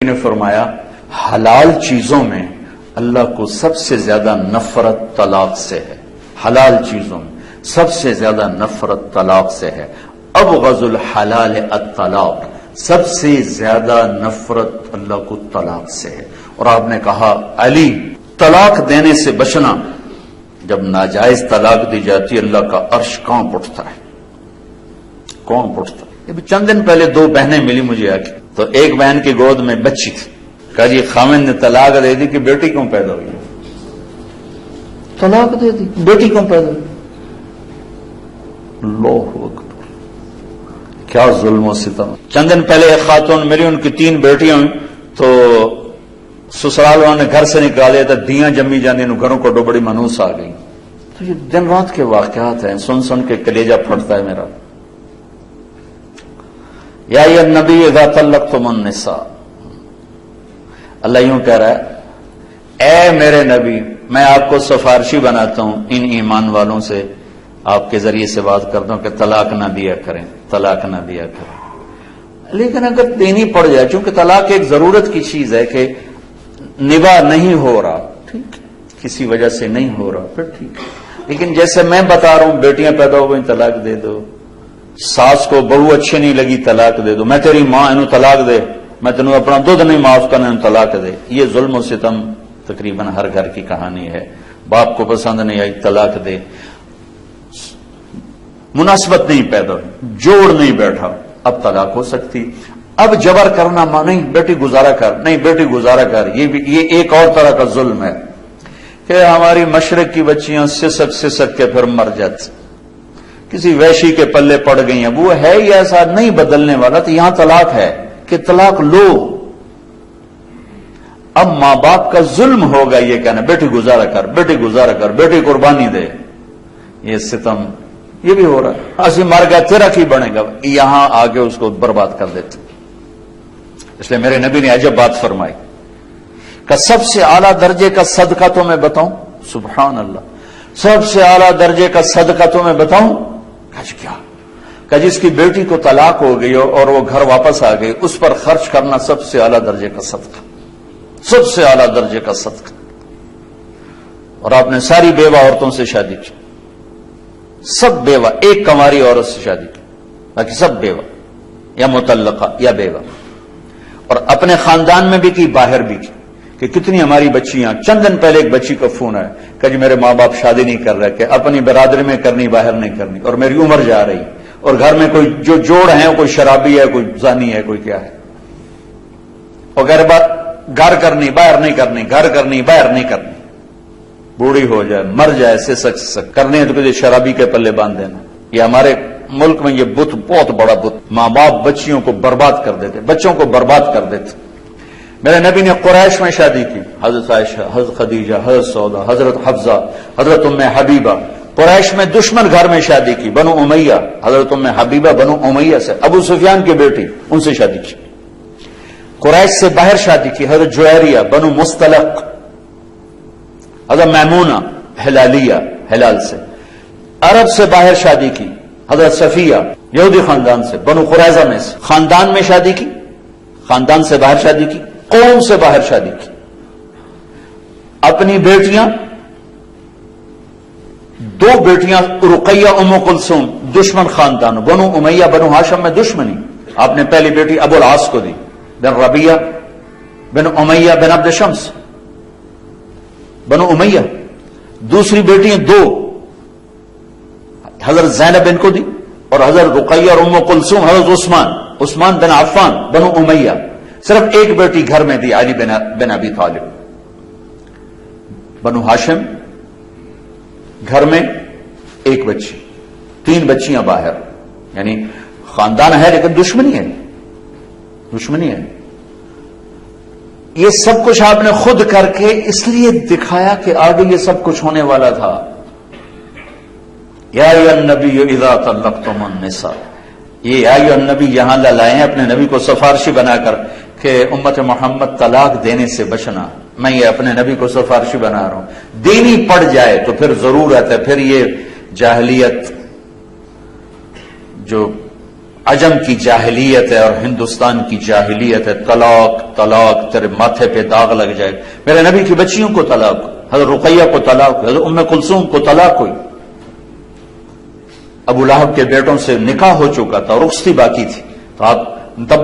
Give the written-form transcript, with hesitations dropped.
نے فرمایا حلال چیزوں میں اللہ کو سب سے زیادہ نفرت طلاق سے ہے. حلال چیزوں میں سب سے زیادہ نفرت طلاق سے ہے. ابغض الحلال الطلاق، سب سے زیادہ نفرت اللہ کو طلاق سے ہے. اور آپ نے کہا علی طلاق دینے سے بچنا. جب ناجائز طلاق دی جاتی اللہ کا عرش کانپ اٹھتا ہے، کانپ اٹھتا ہے. چند دن پہلے دو بہنیں ملی مجھے آ کے، تو ایک بہن کی گود میں بچی تھی. کہا جی خامن نے طلاق دے دی کہ بیٹی کیوں پیدا ہوئی؟ طلاق دے دی، بیٹی کیوں پیدا ہوئی؟ اللہ اکبر، کیا ظلم و ستم. چند دن پہلے ایک خاتون ملی، ان کی 3 بیٹیاں ہوئی، تو سسرال والوں نے گھر سے نکالے تو دیاں جمی جاندی، ان گھروں کو بڑی منوس آ گئی. تو یہ دن رات کے واقعات ہیں، سن سن کے کلیجہ پھٹتا ہے میرا. یا ایھا النبی اذا طلقتم النساء، اللہ یوں کہہ رہا ہے اے میرے نبی میں آپ کو سفارشی بناتا ہوں، ان ایمان والوں سے آپ کے ذریعے سے بات کرتا ہوں کہ طلاق نہ دیا کریں، طلاق نہ دیا کریں. لیکن اگر دینی پڑ جائے، چونکہ طلاق ایک ضرورت کی چیز ہے کہ نباہ نہیں ہو رہا، ٹھیک، کسی وجہ سے نہیں ہو رہا، پھر ٹھیک ہے. لیکن جیسے میں بتا رہا ہوں بیٹیاں پیدا ہو گئی طلاق دے دو، ساس کو بہو اچھی نہیں لگی طلاق دے دو، میں تیری ماں انہوں طلاق دے، میں تینوں اپنا دودھ نہیں معاف کرنا انہوں طلاق دے. یہ ظلم و ستم تقریباً ہر گھر کی کہانی ہے. باپ کو پسند نہیں آئی طلاق دے، مناسبت نہیں پیدا ہوئی، جوڑ نہیں بیٹھا، اب طلاق ہو سکتی. اب جبر کرنا نہیں بیٹی گزارا کر، نہیں بیٹی گزارا کر، یہ ایک اور طرح کا ظلم ہے کہ ہماری مشرق کی بچیاں سسک سسک کے پھر مر جاتی، کسی ویشی کے پلے پڑ گئی ہیں. وہ ہے ہی ایسا نہیں بدلنے والا، تو یہاں طلاق ہے کہ طلاق لو. اب ماں باپ کا ظلم ہوگا یہ کہنا بیٹی گزارا کر، بیٹی گزارا کر، بیٹی قربانی دے. یہ ستم یہ بھی ہو رہا ہے. اسی مر گیا تیرا کی بنے گا، یہاں آگے اس کو برباد کر دیتے. اس لیے میرے نبی نے عجب بات فرمائی کہ سب سے اعلیٰ درجے کا صدقہ تو میں بتاؤں، سبحان اللہ، سب سے اعلیٰ درجے کا صدقہ تو میں بتاؤں. کیا کہ جس کی بیٹی کو طلاق ہو گئی اور وہ گھر واپس آ گئی، اس پر خرچ کرنا سب سے اعلیٰ درجے کا صدقہ، سب سے اعلیٰ درجے کا صدقہ. اور آپ نے ساری بیوہ عورتوں سے شادی کی، سب بیوہ، ایک کنواری عورت سے شادی کی، باقی سب بیوہ یا مطلقہ یا بیوہ. اور اپنے خاندان میں بھی کی، باہر بھی کی. کہ کتنی ہماری بچیاں، چند دن پہلے ایک بچی کا فون ہے کہ جی میرے ماں باپ شادی نہیں کر رہے، کہ اپنی برادری میں کرنی، باہر نہیں کرنی، اور میری عمر جا رہی، اور گھر میں کوئی جو جوڑ ہیں، کوئی شرابی ہے، کوئی زانی ہے، کوئی کیا ہے، اور گھر کرنی، باہر نہیں کرنی، گھر کرنی، باہر نہیں کرنی. بوڑھی ہو جائے، مر جائے، سسک سسک کرنے ہیں تو کسی شرابی کے پلے باندھ دینا. یہ ہمارے ملک میں یہ بت بہت بڑا بت. ماں باپ بچیوں کو برباد کر دیتے، بچوں کو برباد کر دیتے. میرے نبی نے قریش میں شادی کی، حضرت عائشہ، حضرت خدیجہ، حضرت سودا، حضرت حفصہ، حضرت ام حبیبہ. قریش میں دشمن گھر میں شادی کی، بنو امیہ، حضرت ام حبیبہ بنو امیہ سے، ابو سفیان کی بیٹی، ان سے شادی کی. قریش سے باہر شادی کی، حضرت جویریہ بنو مستلق، حضرت میمونہ ہلالیہ، ہلال سے. عرب سے باہر شادی کی، حضرت صفیہ یہودی خاندان سے، بنو قریظہ میں سے. خاندان میں شادی کی، خاندان سے باہر شادی کی، قوم سے باہر شادی کی. اپنی بیٹیاں، 2 بیٹیاں رقیہ ام کلثوم، دشمن خاندان، بنو امیہ بنو ہاشم میں دشمنی. آپ نے پہلی بیٹی ابو العاص کو دی، بن ربیہ بن امیہ بن عبد شمس، بنو امیہ. دوسری بیٹیاں 2 حضرت زینب ان کو دی، اور حضرت رقیہ اور ام کلثوم حضرت عثمان بن عفان بنو امیہ. صرف ایک بیٹی گھر میں دی، علی بن ابی طالب. بنو ہاشم گھر میں ایک بچی، 3 بچیاں باہر. یعنی خاندان ہے لیکن دشمنی ہے، دشمنی ہے. یہ سب کچھ آپ نے خود کر کے اس لیے دکھایا کہ آگے یہ سب کچھ ہونے والا تھا. یا ایھا النبی اذا طلقتم النساء، یہ یا ایھا النبی یہاں لائے ہیں اپنے نبی کو سفارشی بنا کر کہ امت محمد طلاق دینے سے بچنا. میں یہ اپنے نبی کو سفارشی بنا رہا ہوں. دینی پڑ جائے تو پھر ضرورت ہے، پھر یہ جاہلیت جو عجم کی جاہلیت ہے اور ہندوستان کی جاہلیت ہے، طلاق طلاق، تیرے ماتھے پہ داغ لگ جائے. میرے نبی کی بچیوں کو طلاق، حضرت رقیہ کو طلاق، حضرت ام کلثوم کو طلاق ہوئی. ابو لہب کے بیٹوں سے نکاح ہو چکا تھا، رخصتی باقی تھی. تو آپ تب